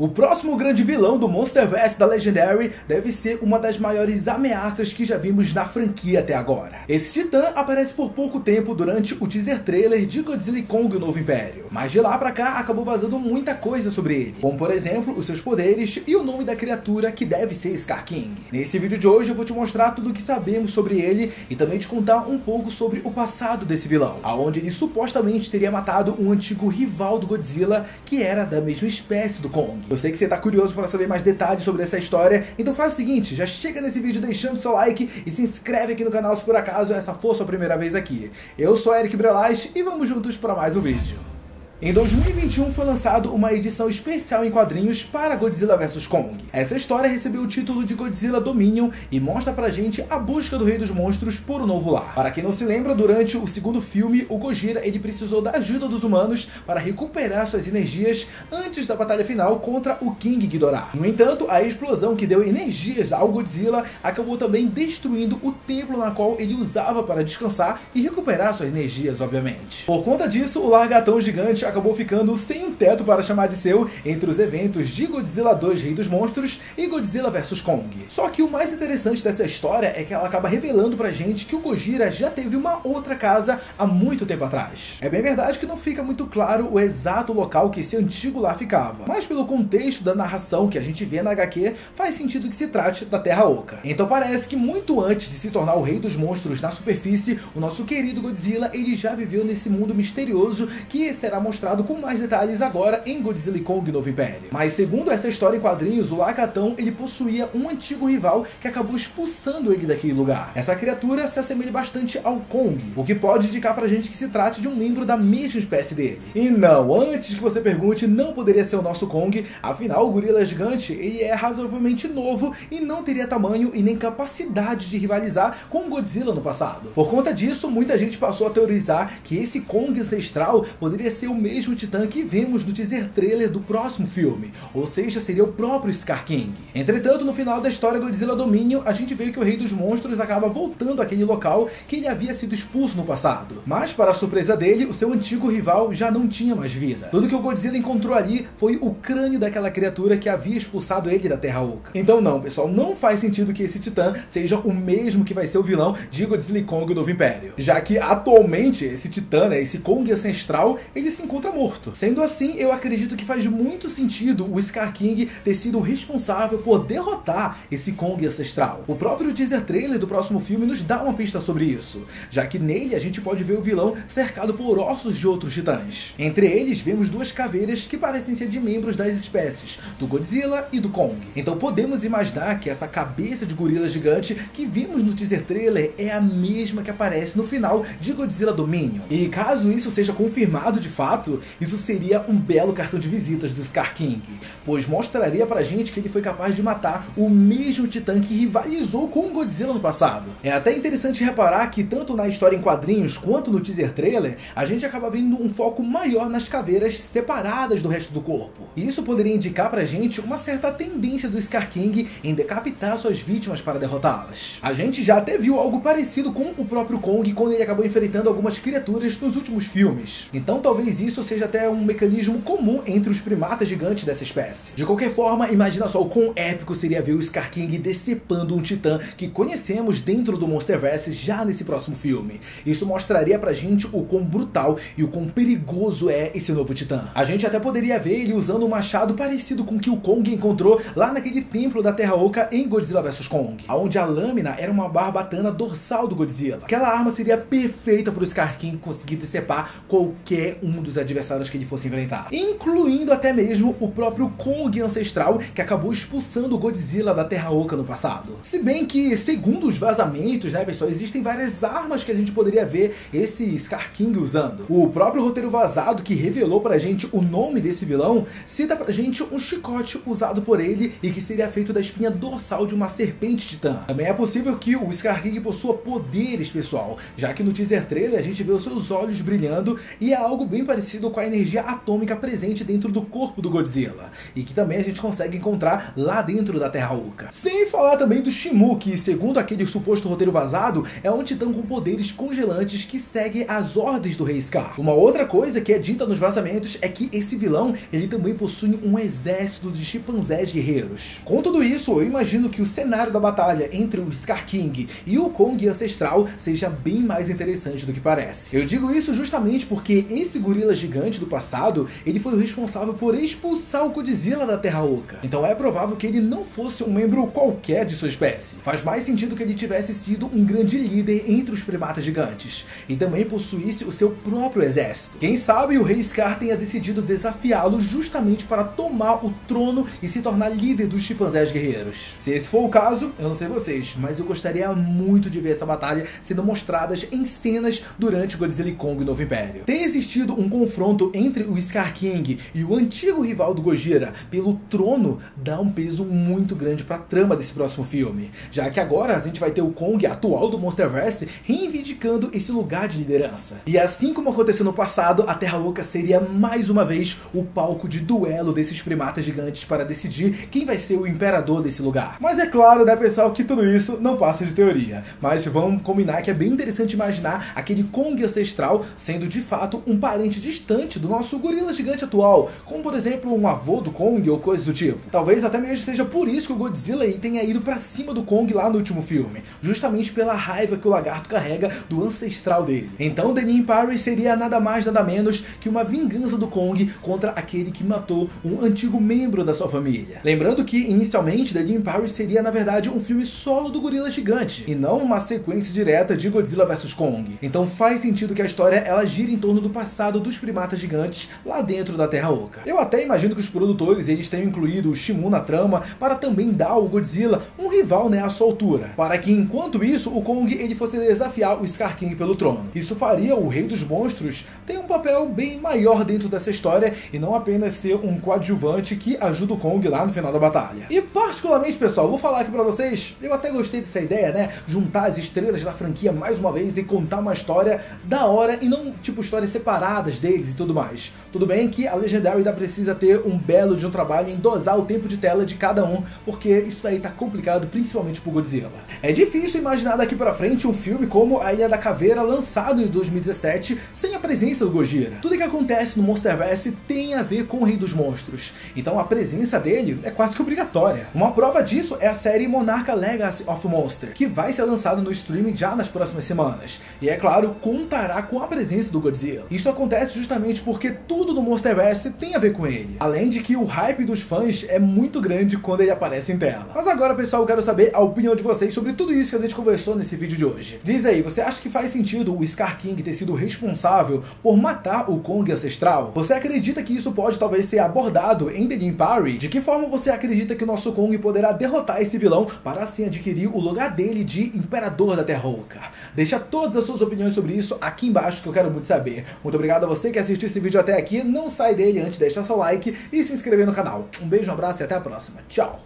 O próximo grande vilão do Monsterverse da Legendary deve ser uma das maiores ameaças que já vimos na franquia até agora. Esse titã aparece por pouco tempo durante o teaser trailer de Godzilla Kong: O Novo Império, mas de lá pra cá acabou vazando muita coisa sobre ele, como por exemplo os seus poderes e o nome da criatura que deve ser Scar King. Nesse vídeo de hoje eu vou te mostrar tudo o que sabemos sobre ele e também te contar um pouco sobre o passado desse vilão, aonde ele supostamente teria matado um antigo rival do Godzilla que era da mesma espécie do Kong. Eu sei que você tá curioso para saber mais detalhes sobre essa história, então faz o seguinte, já chega nesse vídeo deixando seu like e se inscreve aqui no canal se por acaso essa for sua primeira vez aqui. Eu sou Eric Brelas e vamos juntos para mais um vídeo. Em 2021 foi lançado uma edição especial em quadrinhos para Godzilla vs Kong. Essa história recebeu o título de Godzilla Dominion e mostra pra gente a busca do Rei dos Monstros por um novo lar. Para quem não se lembra, durante o segundo filme, o Gojira ele precisou da ajuda dos humanos para recuperar suas energias antes da batalha final contra o King Ghidorah. No entanto, a explosão que deu energias ao Godzilla acabou também destruindo o templo na qual ele usava para descansar e recuperar suas energias, obviamente. Por conta disso, o largatão gigante acabou ficando sem um teto para chamar de seu entre os eventos de Godzilla 2 Rei dos Monstros e Godzilla vs Kong. Só que o mais interessante dessa história é que ela acaba revelando pra gente que o Gojira já teve uma outra casa há muito tempo atrás. É bem verdade que não fica muito claro o exato local que esse antigo lar ficava, mas pelo contexto da narração que a gente vê na HQ, faz sentido que se trate da Terra Oca. Então parece que muito antes de se tornar o Rei dos Monstros na superfície, o nosso querido Godzilla ele já viveu nesse mundo misterioso que será mostrado com mais detalhes agora em Godzilla Kong: Novo Império. Mas segundo essa história em quadrinhos, o Largatão ele possuía um antigo rival que acabou expulsando ele daquele lugar. Essa criatura se assemelha bastante ao Kong, o que pode indicar pra gente que se trate de um membro da mesma espécie dele. E não, antes que você pergunte, não poderia ser o nosso Kong, afinal o gorila gigante ele é razoavelmente novo e não teria tamanho e nem capacidade de rivalizar com o Godzilla no passado. Por conta disso, muita gente passou a teorizar que esse Kong ancestral poderia ser o mesmo titã que vemos no teaser trailer do próximo filme, ou seja, seria o próprio Scar King. Entretanto, no final da história Godzilla Dominion, a gente vê que o Rei dos Monstros acaba voltando àquele local que ele havia sido expulso no passado. Mas, para a surpresa dele, o seu antigo rival já não tinha mais vida. Tudo que o Godzilla encontrou ali foi o crânio daquela criatura que havia expulsado ele da Terra Oca. Então não, pessoal, não faz sentido que esse titã seja o mesmo que vai ser o vilão de Godzilla Kong: O Novo Império, já que atualmente esse titã, esse Kong ancestral, ele se encontra morto. Sendo assim, eu acredito que faz muito sentido o Scar King ter sido o responsável por derrotar esse Kong ancestral. O próprio teaser trailer do próximo filme nos dá uma pista sobre isso, já que nele a gente pode ver o vilão cercado por ossos de outros titãs. Entre eles, vemos duas caveiras que parecem ser de membros das espécies do Godzilla e do Kong. Então podemos imaginar que essa cabeça de gorila gigante que vimos no teaser trailer é a mesma que aparece no final de Godzilla Dominion. E caso isso seja confirmado de fato, isso seria um belo cartão de visitas do Scar King, pois mostraria pra gente que ele foi capaz de matar o mesmo titã que rivalizou com o Godzilla no passado. É até interessante reparar que tanto na história em quadrinhos quanto no teaser trailer, a gente acaba vendo um foco maior nas caveiras separadas do resto do corpo. E isso poderia indicar pra gente uma certa tendência do Scar King em decapitar suas vítimas para derrotá-las. A gente já até viu algo parecido com o próprio Kong quando ele acabou enfrentando algumas criaturas nos últimos filmes. Então talvez isso seja até um mecanismo comum entre os primatas gigantes dessa espécie. De qualquer forma, imagina só o quão épico seria ver o Scar King decepando um titã que conhecemos dentro do Monsterverse já nesse próximo filme. Isso mostraria pra gente o quão brutal e o quão perigoso é esse novo titã. A gente até poderia ver ele usando um machado parecido com o que o Kong encontrou lá naquele templo da Terra Oca em Godzilla vs Kong, onde a lâmina era uma barbatana dorsal do Godzilla. Aquela arma seria perfeita para o Scar King conseguir decepar qualquer um dos adversários que ele fosse enfrentar, incluindo até mesmo o próprio Kong ancestral que acabou expulsando o Godzilla da Terra Oca no passado. Se bem que, segundo os vazamentos, pessoal, existem várias armas que a gente poderia ver esse Scar King usando. O próprio roteiro vazado que revelou pra gente o nome desse vilão cita pra gente um chicote usado por ele e que seria feito da espinha dorsal de uma serpente titã. Também é possível que o Scar King possua poderes, pessoal, já que no teaser trailer a gente vê os seus olhos brilhando e é algo bem parecido parecido com a energia atômica presente dentro do corpo do Godzilla, e que também a gente consegue encontrar lá dentro da Terra Oca. Sem falar também do Shimu, que segundo aquele suposto roteiro vazado, é um titã com poderes congelantes que segue as ordens do Rei Scar. Uma outra coisa que é dita nos vazamentos é que esse vilão, ele também possui um exército de chimpanzés guerreiros. Com tudo isso, eu imagino que o cenário da batalha entre o Scar King e o Kong ancestral seja bem mais interessante do que parece. Eu digo isso justamente porque esse gorila gigante do passado, ele foi o responsável por expulsar o Godzilla da Terra Oca. Então é provável que ele não fosse um membro qualquer de sua espécie. Faz mais sentido que ele tivesse sido um grande líder entre os primatas gigantes e também possuísse o seu próprio exército. Quem sabe o Rei Scar tenha decidido desafiá-lo justamente para tomar o trono e se tornar líder dos chimpanzés guerreiros. Se esse for o caso, eu não sei vocês, mas eu gostaria muito de ver essa batalha sendo mostradas em cenas durante Godzilla e Kong Novo Império. Tem existido um confronto entre o Scar King e o antigo rival do Gojira pelo trono, dá um peso muito grande para a trama desse próximo filme, já que agora a gente vai ter o Kong atual do Monsterverse reivindicando esse lugar de liderança. E assim como aconteceu no passado, a Terra Oca seria mais uma vez o palco de duelo desses primatas gigantes para decidir quem vai ser o imperador desse lugar. Mas é claro, né, pessoal, que tudo isso não passa de teoria, mas vamos combinar que é bem interessante imaginar aquele Kong ancestral sendo de fato um parente distante do nosso gorila gigante atual, como por exemplo um avô do Kong ou coisa do tipo. Talvez até mesmo seja por isso que o Godzilla aí tenha ido pra cima do Kong lá no último filme, justamente pela raiva que o lagarto carrega do ancestral dele. Então The New Empire seria nada mais nada menos que uma vingança do Kong contra aquele que matou um antigo membro da sua família. Lembrando que inicialmente The New Empire seria na verdade um filme solo do gorila gigante e não uma sequência direta de Godzilla vs Kong. Então faz sentido que a história ela gira em torno do passado dos primatas gigantes lá dentro da Terra Oca. Eu até imagino que os produtores eles tenham incluído o Shimu na trama para também dar ao Godzilla um rival, né, à sua altura, para que enquanto isso o Kong ele fosse desafiar o Scar King pelo trono. Isso faria o Rei dos Monstros ter um papel bem maior dentro dessa história e não apenas ser um coadjuvante que ajuda o Kong lá no final da batalha. E particularmente, pessoal, vou falar aqui pra vocês, eu até gostei dessa ideia, né, juntar as estrelas da franquia mais uma vez e contar uma história da hora e não tipo histórias separadas deles e tudo mais. Tudo bem que a Legendary ainda precisa ter um belo de um trabalho em dosar o tempo de tela de cada um, porque isso aí tá complicado, principalmente pro Godzilla. É difícil imaginar daqui pra frente um filme como A Ilha da Caveira, lançado em 2017, sem a presença do Gojira. Tudo que acontece no Monsterverse tem a ver com o Rei dos Monstros, então a presença dele é quase que obrigatória. Uma prova disso é a série Monarca Legacy of Monster, que vai ser lançada no streaming já nas próximas semanas, e é claro, contará com a presença do Godzilla. Isso acontece justamente porque tudo no Monsterverse tem a ver com ele, além de que o hype dos fãs é muito grande quando ele aparece em tela. Mas agora, pessoal, eu quero saber a opinião de vocês sobre tudo isso que a gente conversou nesse vídeo de hoje. Diz aí, você acha que faz sentido o Scar King ter sido responsável por matar o Kong ancestral? Você acredita que isso pode talvez ser abordado em The New Empire? De que forma você acredita que o nosso Kong poderá derrotar esse vilão para assim adquirir o lugar dele de Imperador da Terra Oca? Deixa todas as suas opiniões sobre isso aqui embaixo que eu quero muito saber. Muito obrigado a você que assistiu esse vídeo até aqui, não sai dele antes de deixar seu like e se inscrever no canal. Um beijo, um abraço e até a próxima. Tchau!